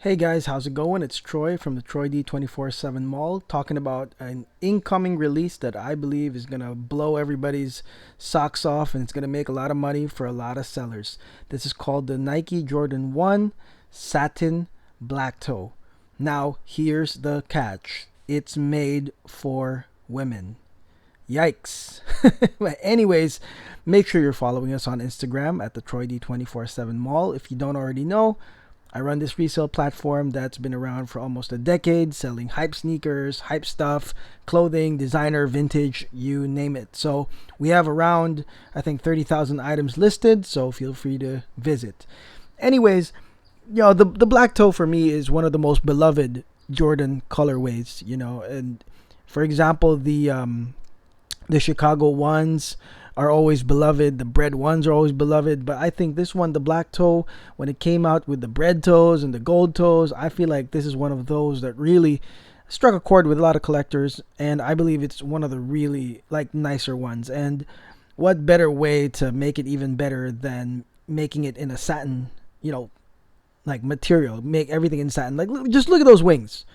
Hey guys, how's it going? It's Troy from the Troy D 24/7 Mall talking about an incoming release that I believe is going to blow everybody's socks off and it's going to make a lot of money for a lot of sellers. This is called the Nike Jordan 1 Satin Black Toe. Now, here's the catch. It's made for women. Yikes. But anyways, make sure you're following us on Instagram at the Troy D 24/7 Mall. If you don't already know, I run this resale platform that's been around for almost a decade, selling hype sneakers, hype stuff, clothing, designer, vintage, you name it. So we have around, I think, 30,000 items listed, so feel free to visit. Anyways, the black toe for me is one of the most beloved Jordan colorways, and for example, the Chicago ones are always beloved. The bread ones are always beloved. But I think this one, the black toe, when it came out with the bread toes and the gold toes, I feel like this is one of those that really struck a chord with a lot of collectors. And I believe it's one of the really like nicer ones. And what better way to make it even better than making it in a satin, like material, make everything in satin. Like, just look at those wings.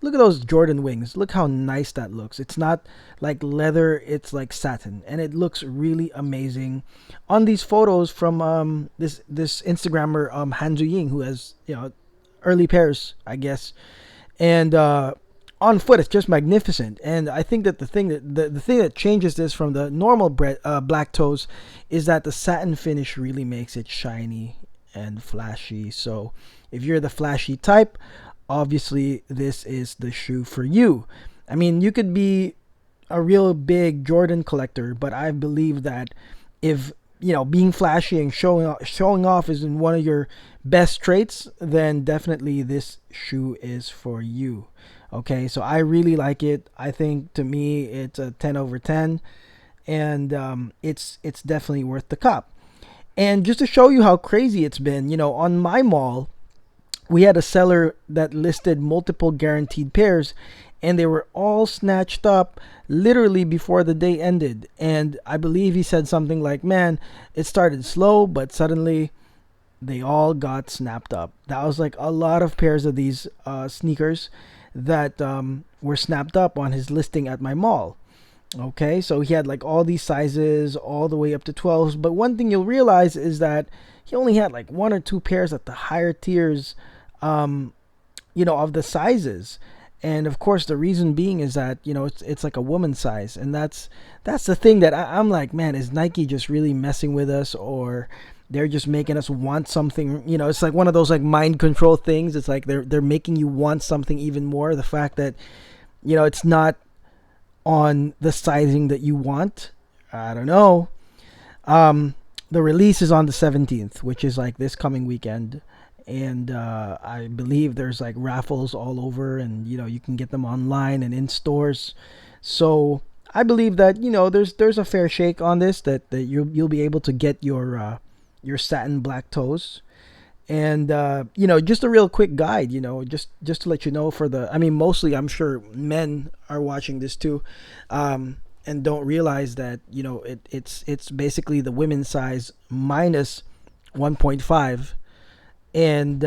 Look at those Jordan wings. Look how nice that looks. It's not like leather, it's like satin. And it looks really amazing. On these photos from this Instagrammer Hanzu Ying, who has, early pairs, I guess. And on foot it's just magnificent. And I think that the thing that changes this from the normal black toes is that the satin finish really makes it shiny and flashy. So if you're the flashy type, obviously this is the shoe for you. I mean, you could be a real big Jordan collector, but I believe that if being flashy and showing off is in one of your best traits, then definitely this shoe is for you. Okay, so I really like it. I think to me it's a 10 over 10, and it's definitely worth the cop. And just to show you how crazy it's been, on my mall we had a seller that listed multiple guaranteed pairs, and they were all snatched up literally before the day ended. And I believe he said something like, man, it started slow, but suddenly they all got snapped up. That was like a lot of pairs of these sneakers that were snapped up on his listing at my mall. Okay, so he had like all these sizes all the way up to 12s. But one thing you'll realize is that he only had like one or two pairs at the higher tiers, of the sizes. And of course, the reason being is that it's like a woman's size, and that's the thing that I'm like, man, is Nike just really messing with us, or they're just making us want something? It's like one of those like mind control things. It's like they're making you want something even more. The fact that it's not on the sizing that you want. I don't know. The release is on the 17th, which is like this coming weekend. And I believe there's like raffles all over, and you can get them online and in stores. So I believe that there's a fair shake on this, that you'll be able to get your satin black toes. And just a real quick guide, just to let you know, I mean, mostly I'm sure men are watching this too, and don't realize that it's basically the women's size minus 1.5. And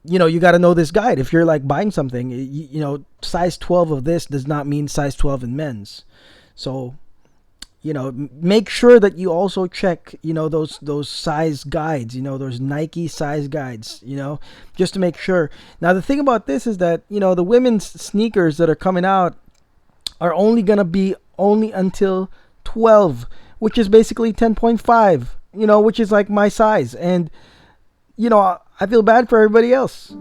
you got to know this guide. If you're like buying something, size 12 of this does not mean size 12 in men's. So make sure that you also check those size guides, those Nike size guides, just to make sure. Now the thing about this is that the women's sneakers that are coming out are only gonna be only until 12, which is basically 10.5, which is like my size. And I feel bad for everybody else.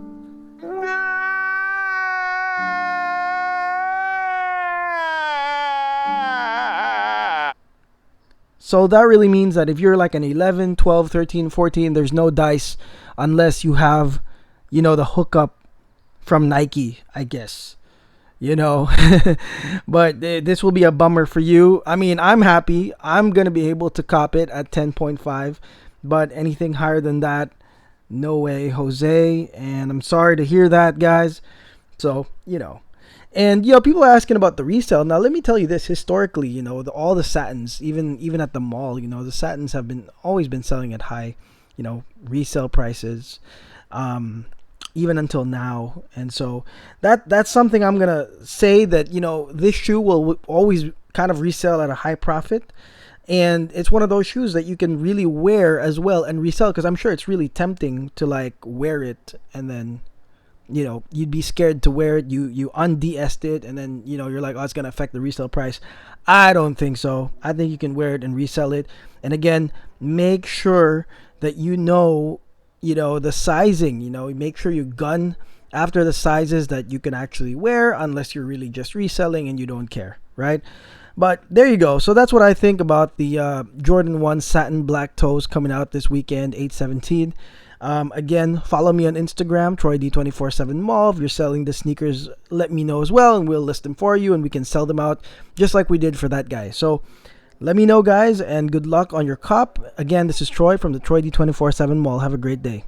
So that really means that if you're like an 11, 12, 13, 14, there's no dice unless you have, the hookup from Nike, I guess. But this will be a bummer for you. I mean, I'm happy. I'm going to be able to cop it at 10.5, but anything higher than that, no way, Jose. And I'm sorry to hear that, guys. So, and people are asking about the resale. Now, let me tell you this: historically, all the satins, even at the mall, the satins have always been selling at high, resale prices. even until now. And so that's something I'm gonna say, that this shoe will always kind of resell at a high profit. And it's one of those shoes that you can really wear as well and resell, because I'm sure it's really tempting to like wear it, and then you'd be scared to wear it. You unds it, and then you're like, oh, it's gonna affect the resale price. I don't think so. I think you can wear it and resell it. And again, make sure that the sizing. Make sure you gun after the sizes that you can actually wear, unless you're really just reselling and you don't care, right? But there you go. So that's what I think about the Jordan 1 Satin Black Toes coming out this weekend, 8/17. Again, follow me on Instagram, TroyD247 Mall. If you're selling the sneakers, let me know as well, and we'll list them for you, and we can sell them out just like we did for that guy. So let me know, guys, and good luck on your cop. Again, this is Troy from the TroyD247 Mall. Have a great day.